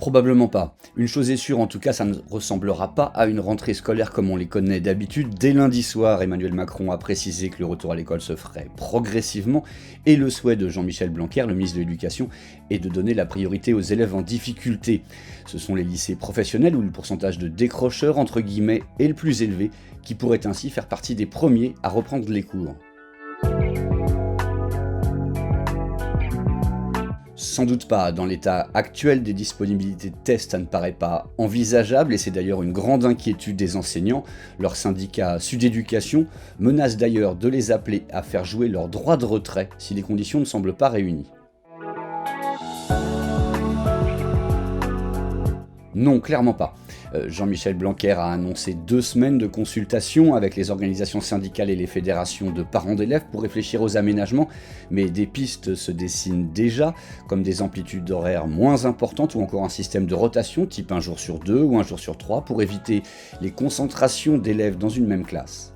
Probablement pas. Une chose est sûre, en tout cas, ça ne ressemblera pas à une rentrée scolaire comme on les connaît d'habitude. Dès lundi soir, Emmanuel Macron a précisé que le retour à l'école se ferait progressivement, et le souhait de Jean-Michel Blanquer, le ministre de l'Éducation, est de donner la priorité aux élèves en difficulté. Ce sont les lycées professionnels où le pourcentage de décrocheurs, entre guillemets, est le plus élevé, qui pourraient ainsi faire partie des premiers à reprendre les cours. Sans doute pas. Dans l'état actuel des disponibilités de tests, ça ne paraît pas envisageable et c'est d'ailleurs une grande inquiétude des enseignants. Leur syndicat Sud-Éducation menace d'ailleurs de les appeler à faire jouer leur droit de retrait si les conditions ne semblent pas réunies. Non, clairement pas. Jean-Michel Blanquer a annoncé 2 semaines de consultation avec les organisations syndicales et les fédérations de parents d'élèves pour réfléchir aux aménagements, mais des pistes se dessinent déjà, comme des amplitudes d'horaires moins importantes ou encore un système de rotation, type 1 jour sur 2 ou 1 jour sur 3, pour éviter les concentrations d'élèves dans une même classe.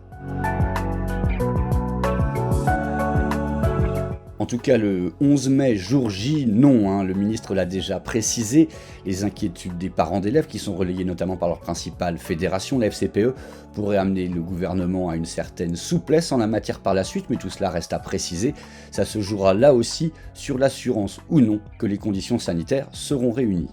En tout cas, le 11 mai, jour J, non, le ministre l'a déjà précisé, les inquiétudes des parents d'élèves, qui sont relayées notamment par leur principale fédération, la FCPE, pourraient amener le gouvernement à une certaine souplesse en la matière par la suite, mais tout cela reste à préciser. Ça se jouera là aussi sur l'assurance ou non que les conditions sanitaires seront réunies.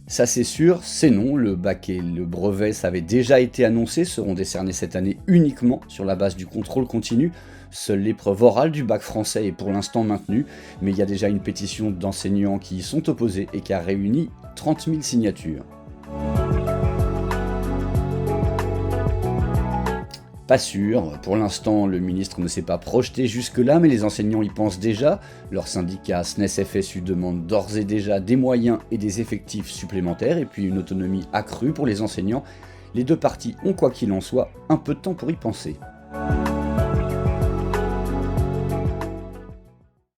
Ça c'est sûr, c'est non, le bac et le brevet, ça avait déjà été annoncé, seront décernés cette année uniquement sur la base du contrôle continu. Seule l'épreuve orale du bac français est pour l'instant maintenue, mais il y a déjà une pétition d'enseignants qui y sont opposés et qui a réuni 30 000 signatures. Pas sûr, pour l'instant le ministre ne s'est pas projeté jusque-là, mais les enseignants y pensent déjà. Leur syndicat SNES-FSU demande d'ores et déjà des moyens et des effectifs supplémentaires, et puis une autonomie accrue pour les enseignants. Les deux parties ont, quoi qu'il en soit, un peu de temps pour y penser.